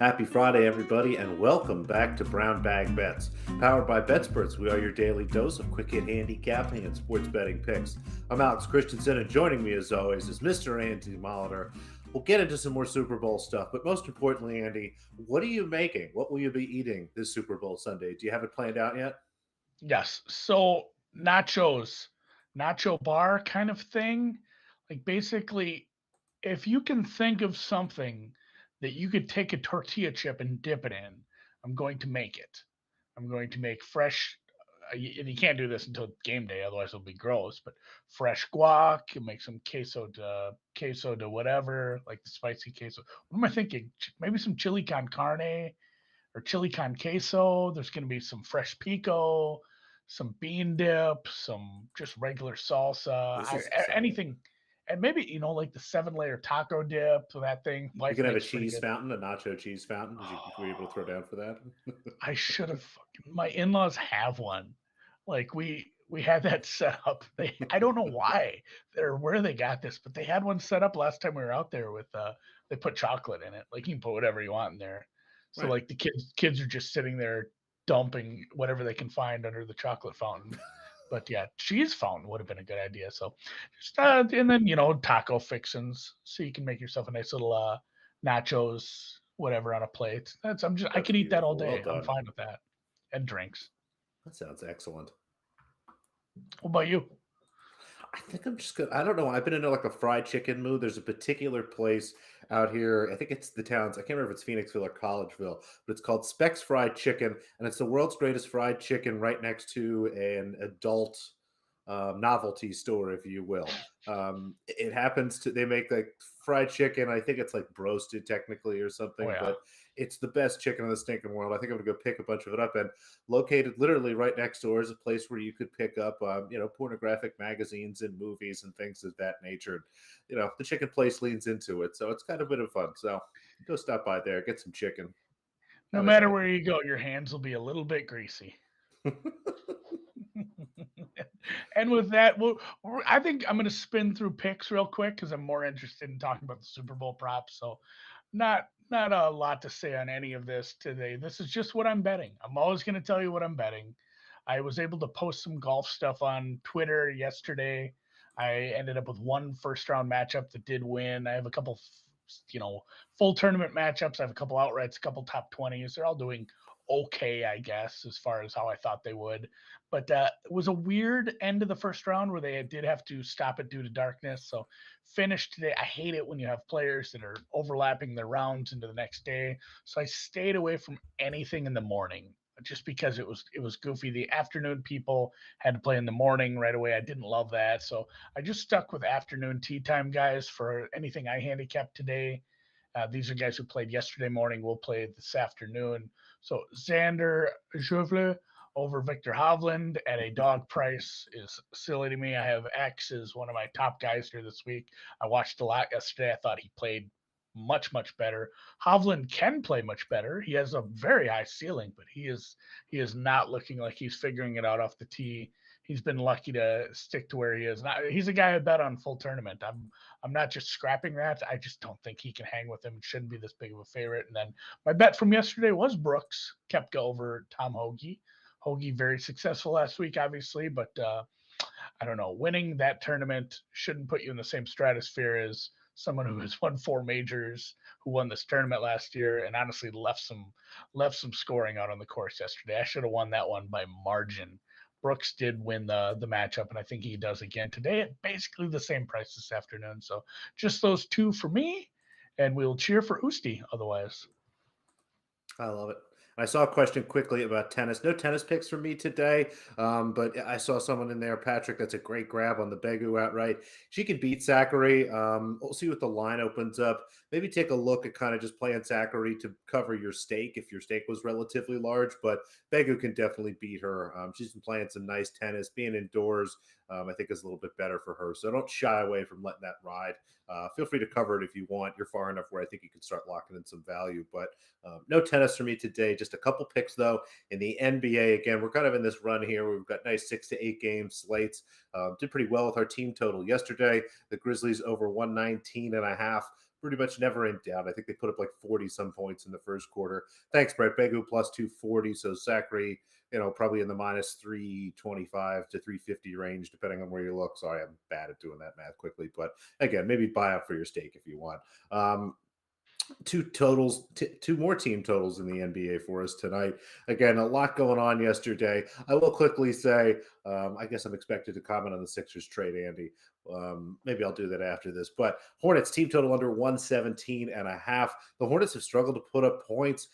Happy Friday, everybody, and welcome back to Brown Bag Bets. Powered by BETSPERTS, we are your daily dose of quick hit handicapping and sports betting picks. I'm Alex Christenson, and joining me as always is Mr. Andy Molitor. We'll get into some more Super Bowl stuff, but most importantly, Andy, what are you making? What will you be eating this Super Bowl Sunday? Do you have it planned out yet? Yes. So nachos, nacho bar kind of thing. Like basically, if you can think of something that you could take a tortilla chip and dip it in, I'm going to make it. I'm going to make fresh, and you can't do this until game day, otherwise it'll be gross. But fresh guac, you make some queso de whatever, like the spicy queso. What am I thinking? Maybe some chili con carne or chili con queso. There's going to be some fresh pico, some bean dip, some just regular salsa, This is exciting. anything. And maybe, like the 7-layer taco dip, that thing You wife can have a makes pretty cheese good. fountain, a nacho cheese fountain. Were you able to throw down for that? I should have my in-laws have one. Like we had that set up. I don't know why or where they got this, but they had one set up last time we were out there with they put chocolate in it. Like you can put whatever you want in there. So Right. like the kids are just sitting there dumping whatever they can find under the chocolate fountain. But yeah, cheese fountain would have been a good idea. So just and then taco fixins, so you can make yourself a nice little nachos, whatever on a plate. I That's could eat that all beautiful. Well day. I'm done. fine with that. And drinks. That sounds excellent. What about you? I think I'm just gonna. I don't know. I've been into like a fried chicken mood. There's a particular place out here. I think it's the towns. I can't remember if it's Phoenixville or Collegeville, but it's called Specs Fried Chicken, and it's the world's greatest fried chicken, right next to an adult novelty store, if you will. It happens to they make like fried chicken. I think it's like broasted technically or Oh something, yeah. but it's the best chicken in the stinking world. I think I'm gonna go pick a bunch of it up. And located literally right next door is a place where you could pick up, pornographic magazines and movies and things of that nature. The chicken place leans into it, so it's kind of a bit of fun. So go stop by there, get some chicken, No have a matter day. where you go, your hands will be a little bit greasy. And with that, I think I'm going to spin through picks real quick because I'm more interested in talking about the Super Bowl props. So, not a lot to say on any of this today. This is just what I'm betting. I'm always going to tell you what I'm betting. I was able to post some golf stuff on Twitter yesterday. I ended up with one first round matchup that did win. I have a couple, full tournament matchups. I have a couple outrights, a couple top 20s. They're all doing okay, I guess, as far as how I thought they would. But it was a weird end of the first round where they did have to stop it due to darkness. So finished today. I hate it when you have players that are overlapping their rounds into the next day. So I stayed away from anything in the morning just because it was goofy. The afternoon people had to play in the morning right away. I didn't love that. So I just stuck with afternoon tea time guys for anything I handicapped today. These are guys who played yesterday morning. Will play this afternoon. So Xander Schauffele over Victor Hovland at a dog price is silly to me. I have X as one of my top guys here this week. I watched a lot yesterday. I thought he played much, much better. Hovland can play much better. He has a very high ceiling, but he is not looking like he's figuring it out off the tee. He's been lucky to stick to where he is. Now, he's a guy I bet on full tournament. I'm not just scrapping that. I just don't think he can hang with him. It shouldn't be this big of a favorite. And then my bet from yesterday was Brooks Koepka over Tom Hoge. Hoge very successful last week, obviously, but I don't know. Winning that tournament shouldn't put you in the same stratosphere as someone who has won 4 majors, who won this tournament last year, and honestly left some scoring out on the course yesterday. I should have won that one by margin. Brooks did win the matchup, and I think he does again today at basically the same price this afternoon. So just those two for me, and we'll cheer for Usti otherwise. I love it. I saw a question quickly about tennis. No tennis picks for me today, but I saw someone in there, Patrick. That's a great grab on the Begu outright. She can beat Zachary. We'll see what the line opens up. Maybe take a look at kind of just playing Zachary to cover your stake if your stake was relatively large. But Begu can definitely beat her. She's been playing some nice tennis. Being indoors, I think, is a little bit better for her. So don't shy away from letting that ride. Feel free to cover it if you want. You're far enough where I think you can start locking in some value. But no tennis for me today. Just a couple picks, though. In the NBA, again, we're kind of in this run here. We've got nice 6 to 8 game slates. Did pretty well with our team total yesterday. The Grizzlies over 119.5. pretty much never in doubt. I think they put up like 40 some points in the first quarter. Thanks, Brett. Begu plus 240. So Zachary, probably in the minus 325 to 350 range, depending on where you look. Sorry, I'm bad at doing that math quickly. But again, maybe buy up for your stake if you want. Two more team totals in the NBA for us tonight. Again, a lot going on yesterday. I will quickly say, I guess I'm expected to comment on the Sixers trade, Andy. Maybe I'll do that after this. But Hornets team total under 117.5. The Hornets have struggled to put up points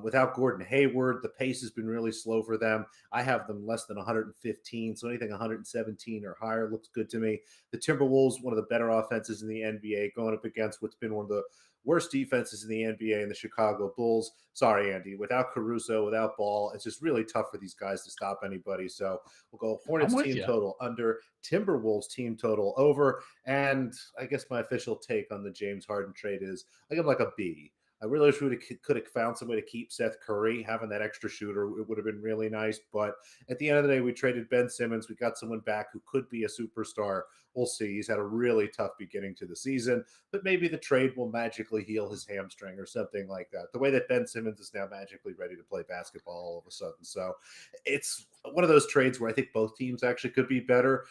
without Gordon Hayward. The pace has been really slow for them. I have them less than 115, so anything 117 or higher looks good to me. The Timberwolves, one of the better offenses in the NBA, going up against what's been one of the worst defenses in the NBA in the Chicago Bulls. Sorry, Andy. Without Caruso, without Ball, it's just really tough for these guys to stop anybody. So we'll go Hornets team total under, Timberwolves team total over. And I guess my official take on the James Harden trade is I give like a B. I really wish we could have found some way to keep Seth Curry. Having that extra shooter, it would have been really nice. But at the end of the day, we traded Ben Simmons. We got someone back who could be a superstar. We'll see. He's had a really tough beginning to the season, but maybe the trade will magically heal his hamstring or something like that. The way that Ben Simmons is now magically ready to play basketball all of a sudden. So it's one of those trades where I think both teams actually could be better.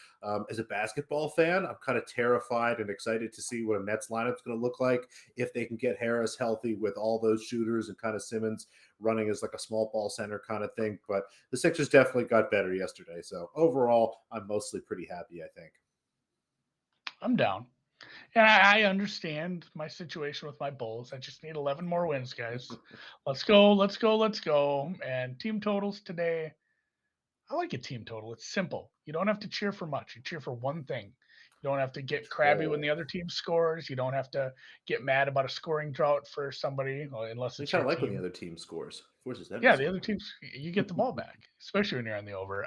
As a basketball fan, I'm kind of terrified and excited to see what a Nets lineup is going to look like if they can get Harris healthy with all those shooters and kind of Simmons running as like a small ball center kind of thing. But the Sixers definitely got better yesterday. So overall, I'm mostly pretty happy, I think. I'm down. And I understand my situation with my Bulls. I just need 11 more wins, guys. Let's go, let's go, let's go. And team totals today, I like a team total. It's simple. You don't have to cheer for much. You cheer for one thing. You don't have to get crabby when the other team scores. You don't have to get mad about a scoring drought for somebody, unless We it's kind your of like team. when the other team scores. Forces them Yeah, to the score. other teams, you get the ball back, especially when you're on the over.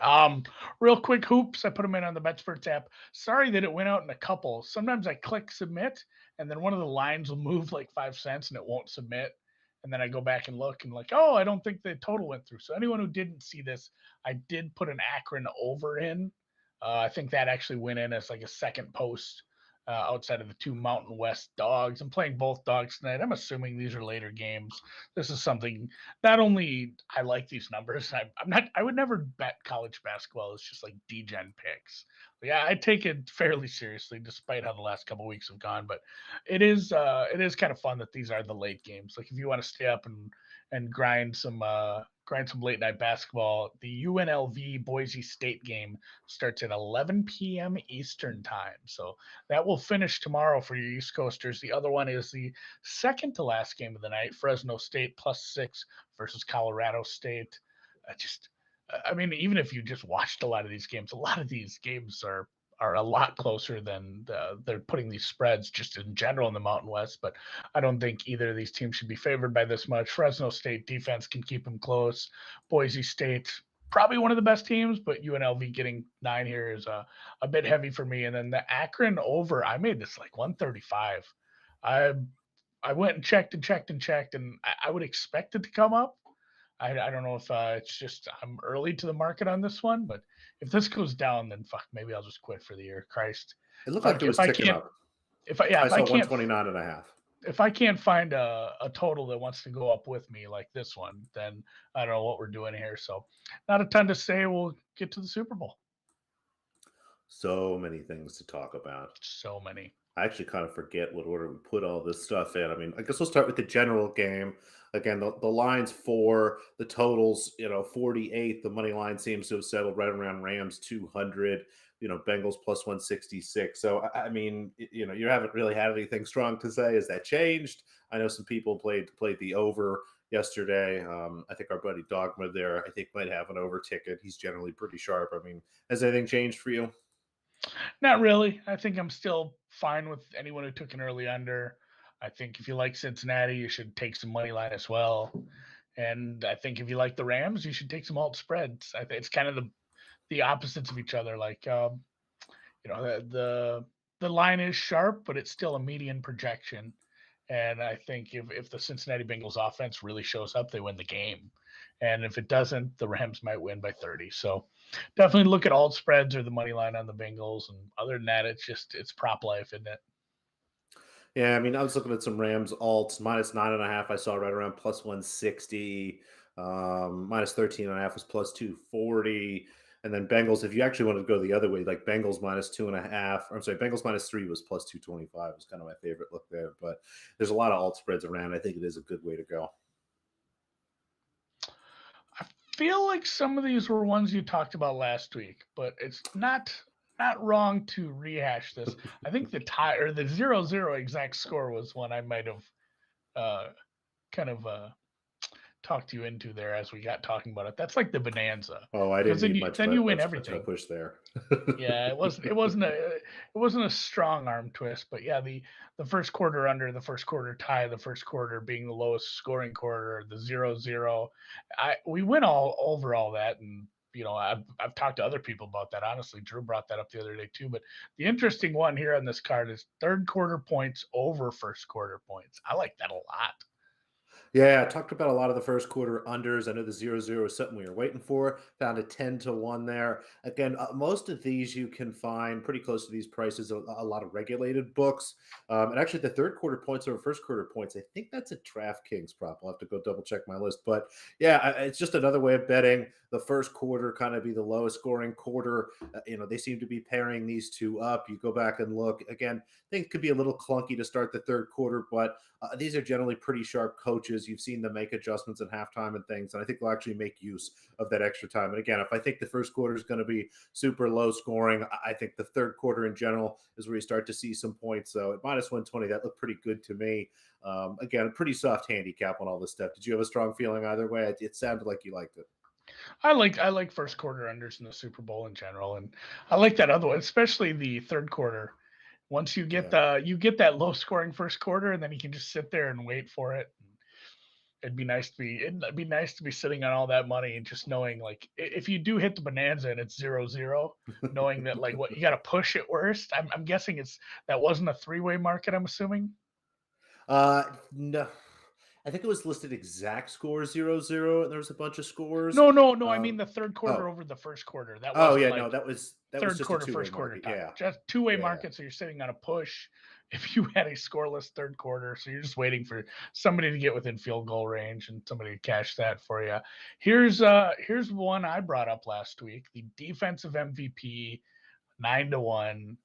Real quick hoops. I put them in on the BETSPERTS app. Sorry that it went out in a couple. Sometimes I click submit, and then one of the lines will move like 5 cents, and it won't submit. And then I go back and look, and like, oh, I don't think the total went through. So anyone who didn't see this, I did put an Akron over in. I think that actually went in as like a second post outside of the two Mountain West dogs. I'm playing both dogs tonight. I'm assuming these are later games. This is something not only I like these numbers. I'm not. I would never bet college basketball. It's just like degen picks. But yeah, I take it fairly seriously, despite how the last couple of weeks have gone. But it is kind of fun that these are the late games. Like if you want to stay up and grind some late night basketball, the UNLV Boise State game starts at 11 p.m. Eastern time. So that will finish tomorrow for your East Coasters. The other one is the second to last game of the night, Fresno State +6 versus Colorado State. I mean, even if you just watched a lot of these games, a lot of these games are a lot closer than they're putting these spreads just in general in the Mountain West. But I don't think either of these teams should be favored by this much. Fresno State defense can keep them close. Boise State, probably one of the best teams, but UNLV getting 9 here is a bit heavy for me. And then the Akron over, I made this like 135. I went and checked and checked and checked, and I would expect it to come up. I don't know if it's just I'm early to the market on this one, but if this goes down, then fuck, maybe I'll just quit for the year. Christ, It looked like it was ticking up. I saw 129.5. If I can't find a total that wants to go up with me like this one, then I don't know what we're doing here. So, not a ton to say. We'll get to the Super Bowl. So many things to talk about. So many. I actually kind of forget what order we put all this stuff in. I mean, I guess we'll start with the general game. Again, the lines for the totals, 48. The money line seems to have settled right around Rams 200, Bengals +166. So, I mean, you haven't really had anything strong to say. Has that changed? I know some people played the over yesterday. I think our buddy Dogma there, I think might have an over ticket. He's generally pretty sharp. I mean, has anything changed for you? Not really. I think I'm still fine with anyone who took an early under. I think if you like Cincinnati, you should take some money line as well. And I think if you like the Rams, you should take some alt spreads. I think it's kind of the opposites of each other. Like the line is sharp, but it's still a median projection. And I think if the Cincinnati Bengals offense really shows up, they win the game. And if it doesn't, the Rams might win by 30. So definitely look at alt spreads or the money line on the Bengals. And other than that, it's prop life, isn't it? Yeah, I mean, I was looking at some Rams alts minus 9.5. I saw right around plus 160. Minus 13.5 was plus 240. And then Bengals, if you actually wanted to go the other way, like Bengals minus 2.5, or I'm sorry, Bengals minus 3 was plus 225 was kind of my favorite look there. But there's a lot of alt spreads around. I think it is a good way to go. I feel like some of these were ones you talked about last week, but it's not wrong to rehash this. I think the tie or the 0-0 exact score was one I might have uh, kind of talked you into there as we got talking about it. That's like the bonanza Oh, I because didn't need much then you win much of a everything. push there. Yeah, it wasn't a strong arm twist, but yeah, the first quarter under, the first quarter tie, the first quarter being the lowest scoring quarter, the 0-0. We went all over all that, and I've talked to other people about that. Honestly, Drew brought that up the other day too. But the interesting one here on this card is third quarter points over first quarter points. I like that a lot. Yeah, I talked about a lot of the first quarter unders. I know the 0-0 is something we were waiting for. Found a 10-1 there. Again, most of these you can find pretty close to these prices, a lot of regulated books. And actually, the third quarter points over first quarter points, I think that's a DraftKings prop. I'll have to go double check my list. But yeah, it's just another way of betting the first quarter kind of be the lowest scoring quarter. They seem to be pairing these two up. You go back and look. Again, things could be a little clunky to start the third quarter, but these are generally pretty sharp coaches. You've seen them make adjustments in halftime and things, and I think they'll actually make use of that extra time. And again, if I think the first quarter is going to be super low scoring, I think the third quarter in general is where you start to see some points. So at minus 120, that looked pretty good to me. Again, a pretty soft handicap on all this stuff. Did you have a strong feeling either way? It sounded like you liked it. I like first quarter unders in the Super Bowl in general, and I like that other one, especially the third quarter. Once Yeah. you get that low scoring first quarter, and then you can just sit there and wait for it. It'd be nice to be sitting on all that money and just knowing like if you do hit the bonanza and it's 0-0, knowing that like what you got to push at worst. I'm guessing that wasn't a three-way market. I'm assuming. No, I think it was listed exact score 0-0, and there was a bunch of scores. No. I mean Um, the third quarter oh, over the first quarter. That oh wasn't yeah, no, like that was third just a quarter, two-way first quarter market. tie. Yeah, Just two-way yeah. market, so you're sitting on a push if you had a scoreless third quarter. So you're just waiting for somebody to get within field goal range and somebody to cash that for you. Here's one I brought up last week: the defensive MVP 9-1.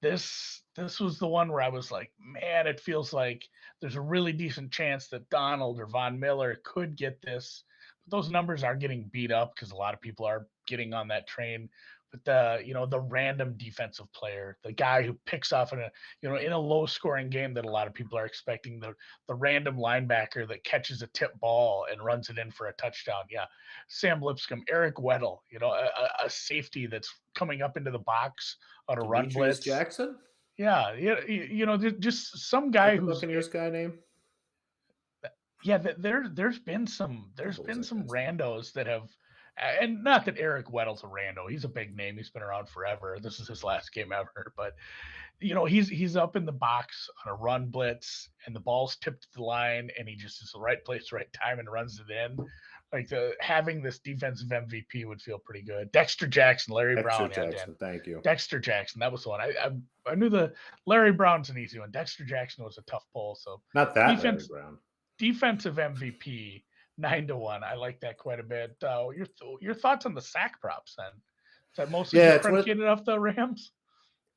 This was the one where I was like, man, it feels like there's a really decent chance that Donald or Von Miller could get this. But those numbers are getting beat up because a lot of people are getting on that train. But the random defensive player, the guy who picks off in a low scoring game that a lot of people are expecting, the random linebacker that catches a tip ball and runs it in for a touchdown. Yeah, Sam Lipscomb, Eric Weddle, a safety that's coming up into the box on a run Demetrius blitz. Jackson. Yeah, just some Is that guy the who's Buccaneers guy name? yeah. There's been What there's was been that some guy's name? randos that have, and not that Eric Weddle's a rando. He's a big name. He's been around forever. This is his last game ever, but he's up in the box on a run blitz, and the ball's tipped to the line, and he just is the right place, right time, and runs it in. Like having this defensive MVP would feel pretty good. Dexter Jackson, Larry Dexter Brown, yeah, Dan. Jackson. Thank you. Dexter Jackson, that was the one. I knew the Larry Brown's an easy one. Dexter Jackson was a tough pull. So Not that Larry defense Brown. defensive MVP 9-1. I like that quite a bit. Your thoughts on the sack props then? Is that mostly Yeah, just it's what predicated off the Rams?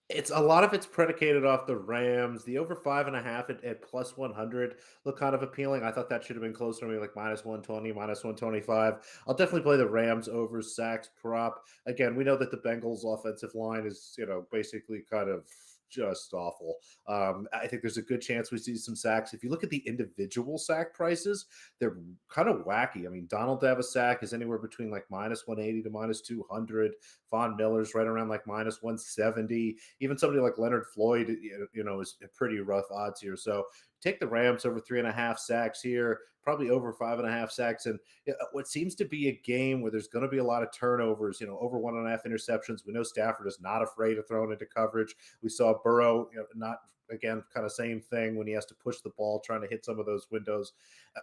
it's a lot of it's predicated off the Rams. The over 5.5 at plus 100 look kind of appealing. I thought that should have been closer to me, like minus 120, minus 125. I'll definitely play the Rams over sacks prop. Again, we know that the Bengals offensive line is, basically kind of just awful. I think there's a good chance we see some sacks. If you look at the individual sack prices, they're kind of wacky. I mean, Donald to have a sack is anywhere between like minus 180 to minus 200. Von Miller's right around like minus 170. Even somebody like Leonard Floyd, is pretty rough odds here. So take the Rams over 3.5 sacks here, probably over 5.5 sacks. And what seems to be a game where there's going to be a lot of turnovers, over 1.5 interceptions. We know Stafford is not afraid of throwing into coverage. We saw Burrow, not again, kind of same thing when he has to push the ball, trying to hit some of those windows.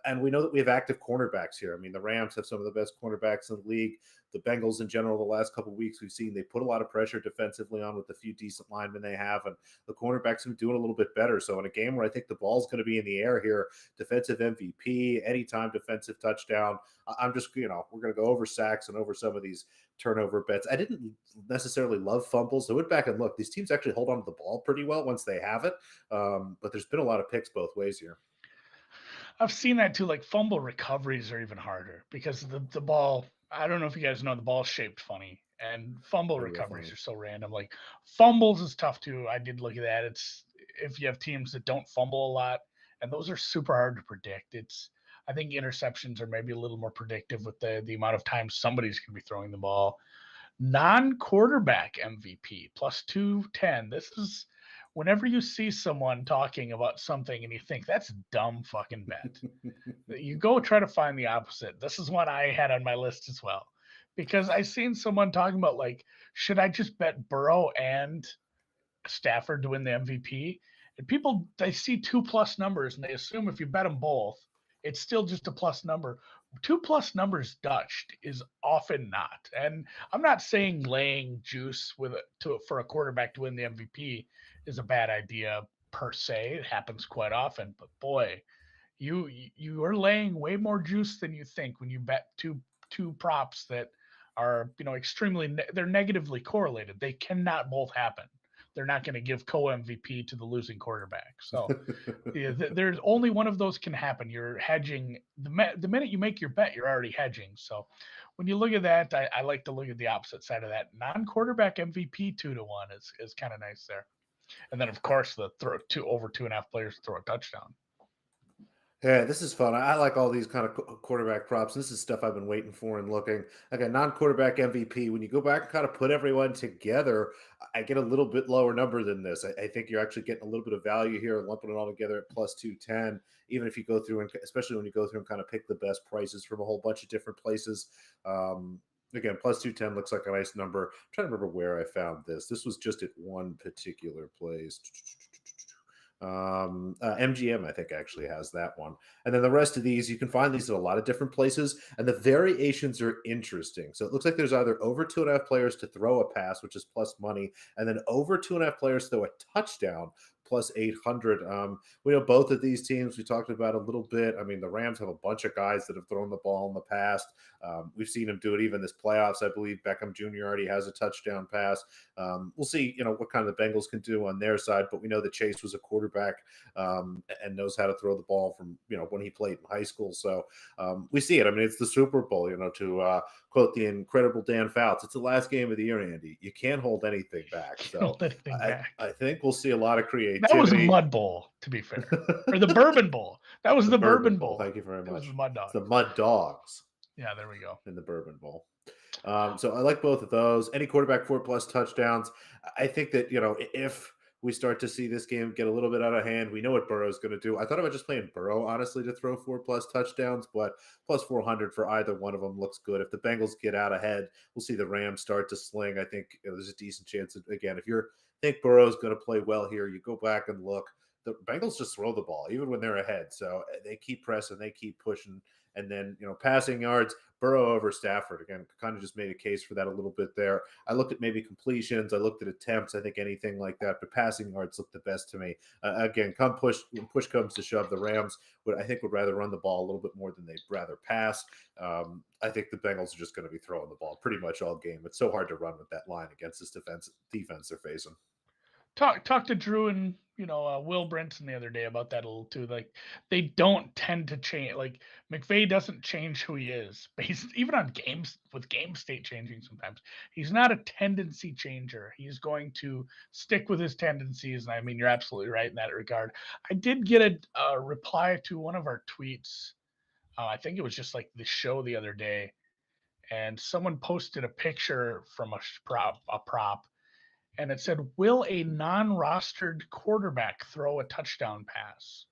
And we know that we have active cornerbacks here. I mean, the Rams have some of the best cornerbacks in the league. The Bengals in general, the last couple of weeks we've seen they put a lot of pressure defensively on with the few decent linemen they have, and the cornerbacks have been doing a little bit better. So in a game where I think the ball's going to be in the air here, defensive MVP, anytime defensive touchdown, I'm just, we're going to go over sacks and over some of these turnover bets. I didn't necessarily love fumbles. I went back and looked. These teams actually hold on to the ball pretty well once they have it. But there's been a lot of picks both ways here. I've seen that too. Like fumble recoveries are even harder because the ball. I don't know if you guys know the ball's shaped funny, and fumble They're real recoveries funny. are so random. Like fumbles is tough too. I did look at that. It's if you have teams that don't fumble a lot, and those are super hard to predict. I think interceptions are maybe a little more predictive with the amount of times somebody's going to be throwing the ball. Non-quarterback MVP plus 210. This is whenever you see someone talking about something and you think that's a dumb fucking bet, you go try to find the opposite. This is one I had on my list as well because I seen someone talking about like, should I just bet Burrow and Stafford to win the MVP? And people they see 2+ numbers and they assume if you bet them both, it's still just a plus number. 2+ numbers Dutch is often not. And I'm not saying laying juice for a quarterback to win the MVP is a bad idea per se. It happens quite often, but boy, you are laying way more juice than you think when you bet two props that are extremely they're negatively correlated. They cannot both happen. They're not going to give co-MVP to the losing quarterback. So yeah, there's only one of those can happen. You're hedging the minute you make your bet, you're already hedging. So when you look at that, I like to look at the opposite side of that. Non-quarterback MVP 2-1 is kind of nice there. And then of course the throw over 2.5 players throw a touchdown. Yeah, this is fun. I like all these kind of quarterback props. This is stuff I've been waiting for and looking. Like a non-quarterback MVP. When you go back and kind of put everyone together, I get a little bit lower number than this. I think you're actually getting a little bit of value here, lumping it all together at plus 210. Even if you go through and especially when you go through and kind of pick the best prices from a whole bunch of different places. Again, plus 210 looks like a nice number. I'm trying to remember where I found this. This was just at one particular place. MGM, I think, actually has that one. And then the rest of these, you can find these at a lot of different places, and the variations are interesting. So it looks like there's either over 2.5 players to throw a pass, which is plus money, and then over 2.5 players to throw a touchdown, plus 800. We know both of these teams we talked about a little bit. I mean, the Rams have a bunch of guys that have thrown the ball in the past. We've seen them do it even this playoffs. I believe Beckham Jr. already has a touchdown pass. We'll see, what kind of the Bengals can do on their side, but we know that Chase was a quarterback and knows how to throw the ball from, when he played in high school. So we see it. I mean, it's the Super Bowl, to quote the incredible Dan Fouts, it's the last game of the year, Andy. You can't hold anything back. So I think we'll see a lot of creativity. That was a Mud Bowl, to be fair, or the Bourbon Bowl. That was the Bourbon Bowl. Thank you very much. It was the Mud Dogs. It's the Mud Dogs. Yeah, there we go. In the Bourbon Bowl. So I like both of those. Any quarterback 4+ touchdowns. I think that, if we start to see this game get a little bit out of hand, we know what Burrow's going to do. I thought about just playing Burrow, honestly, to throw 4+ touchdowns, but plus 400 for either one of them looks good. If the Bengals get out ahead, we'll see the Rams start to sling. I think there's a decent chance that, again, if you think Burrow's going to play well here, you go back and look. The Bengals just throw the ball, even when they're ahead. So they keep pressing, they keep pushing. And then, passing yards, Burrow over Stafford. Again, kind of just made a case for that a little bit there. I looked at maybe completions. I looked at attempts. I think anything like that. But passing yards look the best to me. Again, when push comes to shove, the Rams would rather run the ball a little bit more than they'd rather pass. I think the Bengals are just going to be throwing the ball pretty much all game. It's so hard to run with that line against this defense they're facing. Talk to Drew and Will Brinson the other day about that a little too. Like they don't tend to change. Like McVay doesn't change who he is based even on games with game state changing. Sometimes he's not a tendency changer. He's going to stick with his tendencies. And I mean, you're absolutely right in that regard. I did get a reply to one of our tweets. I think it was just like the show the other day, and someone posted a picture from a prop. And it said, will a non-rostered quarterback throw a touchdown pass?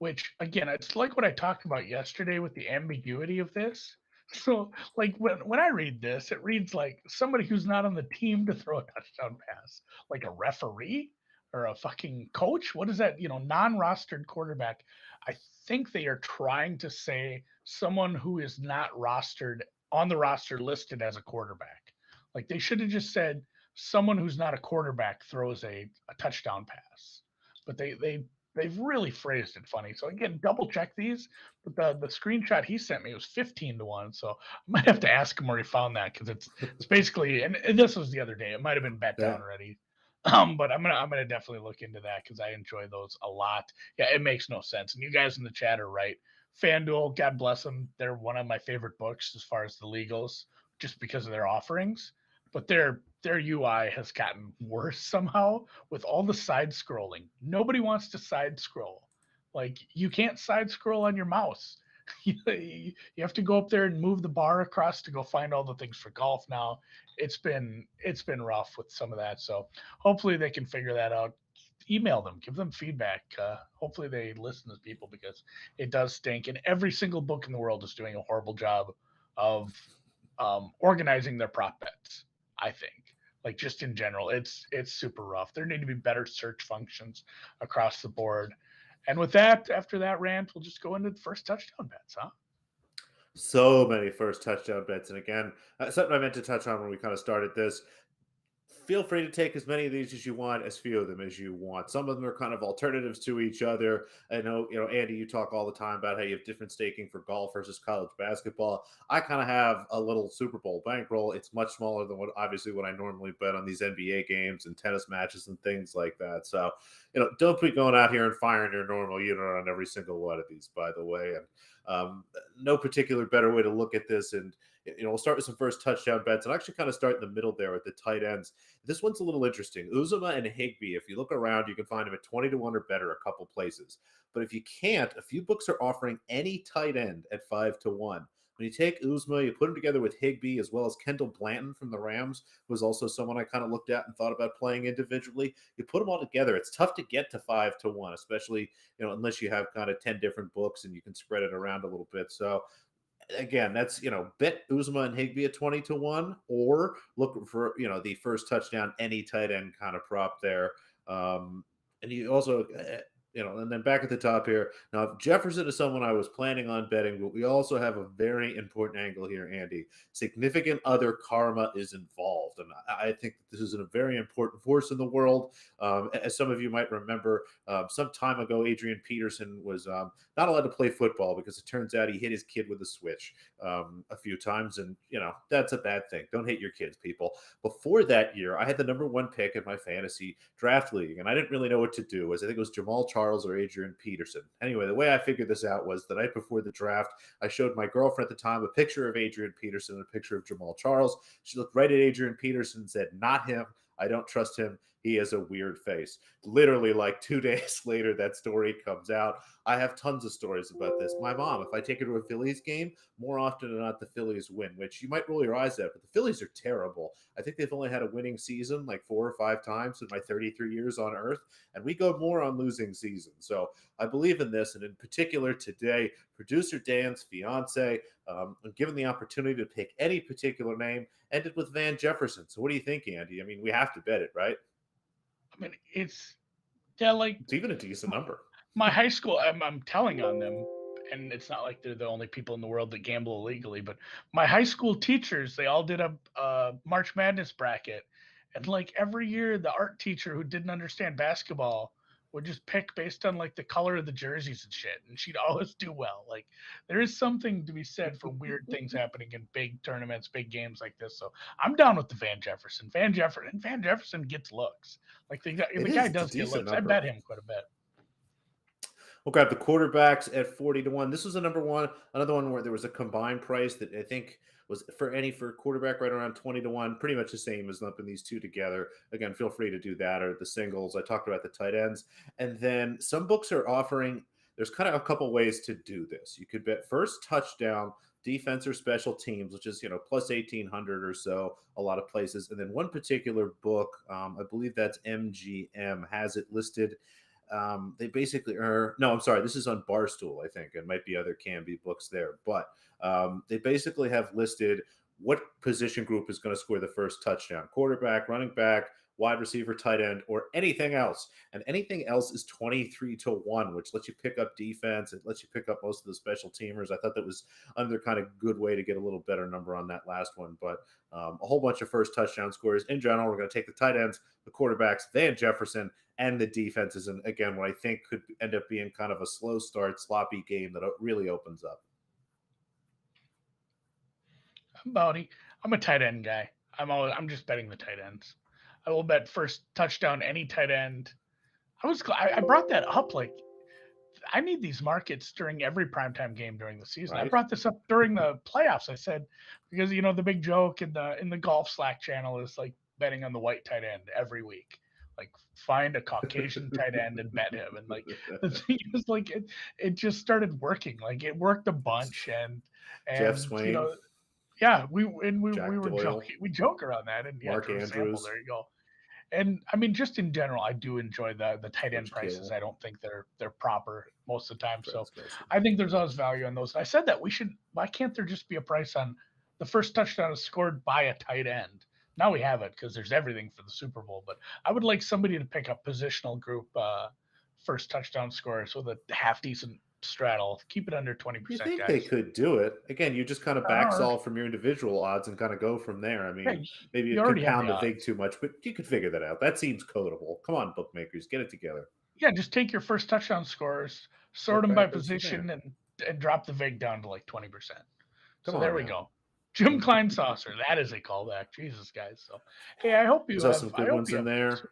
Which, again, it's like what I talked about yesterday with the ambiguity of this. So, like, when I read this, it reads like somebody who's not on the team to throw a touchdown pass, like a referee. or a fucking coach. What is that? Non-rostered quarterback. I think they are trying to say someone who is not rostered on the roster listed as a quarterback. Like they should have just said someone who's not a quarterback throws a touchdown pass. But they've really phrased it funny. So again, double check these. But the screenshot he sent me was 15-1. So I might have to ask him where he found that because it's basically and this was the other day. It might have been bet Yeah. down already. But I'm gonna definitely look into that because I enjoy those a lot. Yeah, it makes no sense. And you guys in the chat are right. FanDuel, God bless them, they're one of my favorite books as far as the legals, just because of their offerings. But their UI has gotten worse somehow with all the side scrolling. Nobody wants to side scroll. Like you can't side scroll on your mouse. You have to go up there and move the bar across to go find all the things for golf now. It's been rough with some of that. So hopefully they can figure that out. Email them, give them feedback. Hopefully they listen to people because it does stink. And every single book in the world is doing a horrible job of organizing their prop bets. I think, like just in general, it's super rough. There need to be better search functions across the board. And with that, after that rant, we'll just go into the first touchdown bets, huh? So many first touchdown bets. And again, something I meant to touch on when we kind of started this. Feel free to take as many of these as you want, as few of them as you want. Some of them are kind of alternatives to each other. I know, Andy, you talk all the time about how you have different staking for golf versus college basketball. I kind of have a little Super Bowl bankroll. It's much smaller than what I normally bet on these NBA games and tennis matches and things like that. So, don't be going out here and firing your normal unit on every single one of these, by the way. And no particular better way to look at this. And we'll start with some first touchdown bets and actually kind of start in the middle there with the tight ends. This one's a little interesting. Uzuma and Higbee, if you look around, you can find them at 20-1 or better a couple places. But if you can't, a few books are offering any tight end at 5-1. When you take Uzma, you put him together with Higbee as well as Kendall Blanton from the Rams, who was also someone I kind of looked at and thought about playing individually. You put them all together, it's tough to get to 5-1, especially unless you have kind of 10 different books and you can spread it around a little bit. So again, that's bet Uzma and Higbee at 20-1, or look for the first touchdown any tight end kind of prop there. And you also and then back at the top here. Now, if Jefferson is someone I was planning on betting, but we also have a very important angle here, Andy. Significant other karma is involved. And I think that this is a very important force in the world. As some of you might remember, some time ago, Adrian Peterson was not allowed to play football because it turns out he hit his kid with a switch a few times. And, that's a bad thing. Don't hate your kids, people. Before that year, I had the number one pick in my fantasy draft league, and I didn't really know what to do. I think it was Jamal Charles or Adrian Peterson. Anyway, the way I figured this out was the night before the draft, I showed my girlfriend at the time a picture of Adrian Peterson and a picture of Jamal Charles. She looked right at Adrian Peterson and said, "Not him. I don't trust him. He has a weird face." Literally, like 2 days later, that story comes out. I have tons of stories about this. My mom, if I take her to a Phillies game, more often than not, the Phillies win, which you might roll your eyes at, but the Phillies are terrible. I think they've only had a winning season like 4 or 5 times in my 33 years on Earth, and we go more on losing seasons. So I believe in this, and in particular today, producer Dan's fiance, given the opportunity to pick any particular name, ended with Van Jefferson. So what do you think, Andy? I mean, we have to bet it, right? I mean, yeah, like It's even a decent number. my high school. I'm telling on them, and it's not like they're the only people in the world that gamble illegally. But my high school teachers, they all did a March Madness bracket, and like every year, the art teacher who didn't understand basketball would just pick based on like the color of the jerseys and shit, and she'd always do well. Like there is something to be said for weird things happening in big tournaments, big games like this. So I'm down with the Van Jefferson gets looks. Like It the guy is. It's a does get decent looks. I number. bet him quite a bit. We'll grab the quarterbacks at 40-1. This was a number one, another one where there was a combined price that I think was for quarterback right around 20-1, pretty much the same as lumping these two together. Again, feel free to do that or the singles. I talked about the tight ends. And then some books are offering, there's kind of a couple ways to do this. You could bet first touchdown, defense or special teams, which is, plus 1,800 or so, a lot of places. And then one particular book, I believe that's MGM, has it listed. They basically are, no, I'm sorry, this is on Barstool, I think. It might be other Canby books there, but they basically have listed what position group is going to score the first touchdown: quarterback, running back, wide receiver, tight end, or anything else. And anything else is 23-1, which lets you pick up defense. It lets you pick up most of the special teamers. I thought that was another kind of good way to get a little better number on that last one. But a whole bunch of first touchdown scorers in general. We're going to take the tight ends, the quarterbacks, Van Jefferson, and the defenses. And again, what I think could end up being kind of a slow start, sloppy game that really opens up. I'm a tight end guy. I'm just betting the tight ends. I will bet first touchdown any tight end. I brought that up, like, I need these markets during every primetime game during the season. I Right. brought this up during the playoffs. I said, because the big joke in the golf Slack channel is like betting on the white tight end every week. Like, find a Caucasian tight end and bet him. And like, the thing is, like, it just started working. Like, it worked a bunch, Jeff and Swain, yeah, we Jack were Doyle, joking. We joke around that, and yeah, Mark Drew Sample. Andrews, There you go. And I mean, just in general, I do enjoy the tight end George prices. Kittle, I don't think they're proper most of the time. So Travis Kelce. I think there's always value on those. I said that why can't there just be a price on the first touchdown is scored by a tight end? Now we have it because there's everything for the Super Bowl. But I would like somebody to pick up positional group first touchdown scores with a half decent straddle. Keep it under 20%, You think guys. they could do it? Again, you just kind of back Or, solve from your individual odds and kind of go from there. I yeah, mean, maybe you it could already have pound the the vig odds. too much, but you could figure that out. That seems codable. Come on, bookmakers, get it together. Yeah, just take your first touchdown scores, sort Work them by backwards from position, there. and drop the vig down to like 20%. Come So there on we now. go. Jim Klein saucer. That is a callback. Jesus, guys. So hey, I hope you Saw have. some I good hope ones you in have. there.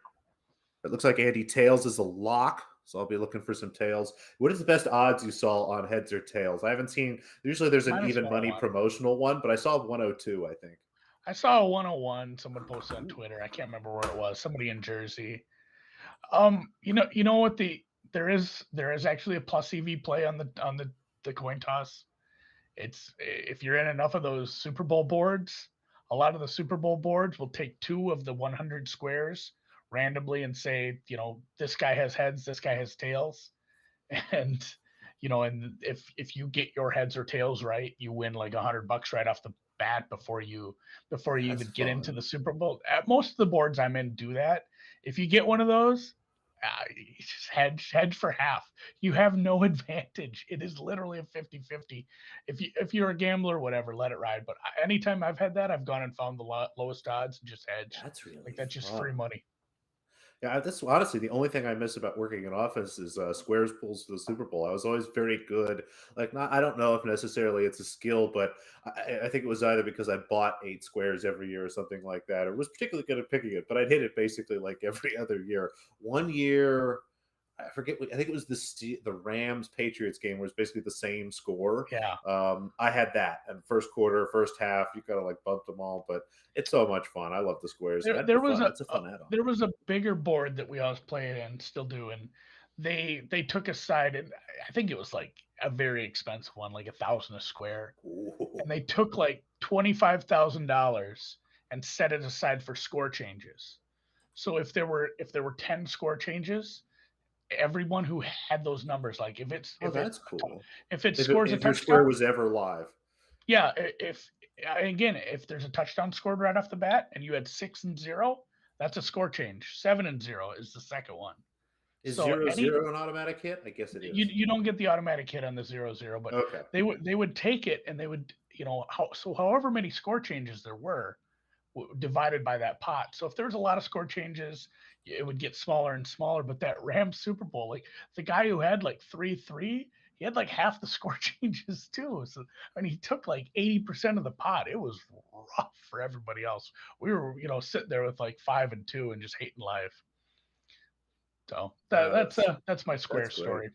It looks like Andy Tails is a lock, so I'll be looking for some tails. What is the best odds you saw on heads or tails? I haven't seen. Usually, there's an Minus even money 101. promotional one, but I saw 102. I think. I saw a 101. Someone posted on Ooh. Twitter. I can't remember where it was. Somebody in Jersey. You know what there is actually a plus EV play on the coin toss. It's if you're in enough of those Super Bowl boards, a lot of the Super Bowl boards will take two of the 100 squares randomly and say, this guy has heads, this guy has tails, and and if you get your heads or tails right, you win like $100 right off the bat before you That's even get into fun. the Super Bowl. At most of the boards I'm in do that. If you get one of those, you just hedge for half. You have no advantage. It is literally a 50-50. If you're a gambler, whatever, let it ride. But anytime I've had that, I've gone and found the lowest odds and just hedged. That's Like, really that's just free fun. money. Yeah, that's honestly the only thing I miss about working in office is squares pulls for the Super Bowl. I was always very good. Like, not I don't know if necessarily it's a skill, but I think it was either because I bought 8 squares every year or something like that, or was particularly good at picking it. But I'd hit it basically like every other year. One year, I forget. I think it was the Rams Patriots game, where it's basically the same score. Yeah. I had that, and first quarter, first half, you kind of like bumped them all, but it's so much fun. I love the squares. There, That'd be there was fun. a, That's a a fun add-on. there was a bigger board that we always played and still do, and they took a side, and I think it was like a very expensive one, like 1,000 a square, Ooh. and they took like $25,000 and set it aside for score changes. So if there were 10 score changes, everyone who had those numbers, like if it's Oh, if it that's cool. if it If it, scores a if your square touchdown, was ever live, yeah, if again, if there's a touchdown scored right off the bat and you had 6-0, that's a score change. 7-0 is the second one. is So 0-0 an automatic hit? I guess it is. you don't get the automatic hit on the 0-0, but Okay. they would take it and they would, however many score changes there were divided by that pot. So if there was a lot of score changes, it would get smaller and smaller. But that Rams Super Bowl, like the guy who had like 3-3, he had like half the score changes too. So and he took like 80% of the pot. It was rough for everybody else. We were, sitting there with like 5-2 and just hating life. So That's that's my square that's great. story.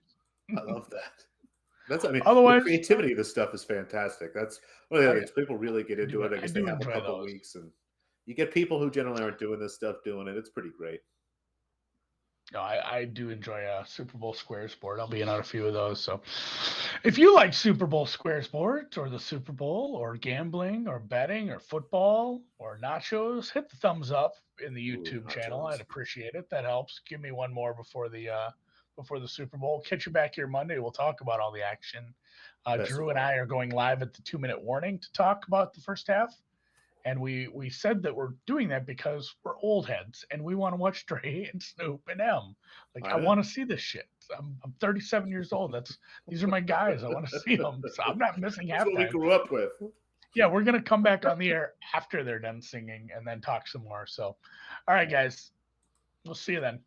I love that. I mean, the Otherwise, creativity of this stuff is fantastic. That's one of the other I, things. People really get I into do it. I I guess they do have a enjoy couple those. weeks, and you get people who generally aren't doing this stuff doing it. It's pretty great. No, I do enjoy a Super Bowl Squares board. I'll be in on a few of those. So if you like Super Bowl Squares boards or the Super Bowl or gambling or betting or football or nachos, hit the thumbs up in the Ooh, YouTube channel. I'd nachos. appreciate it. That helps. Give me one more before the Super Bowl. Catch you back here Monday. We'll talk about all the action. Best of Drew and luck. I are going live at the 2-minute warning to talk about the first half. And we said that we're doing that because we're old heads and we want to watch Dre and Snoop and M. Like I I know. want to see this shit. I'm 37 years old. These are my guys. I want to see them. So I'm not missing That's what we halftime. grew up with. Yeah, we're gonna come back on the air after they're done singing and then talk some more. So, all right, guys, we'll see you then.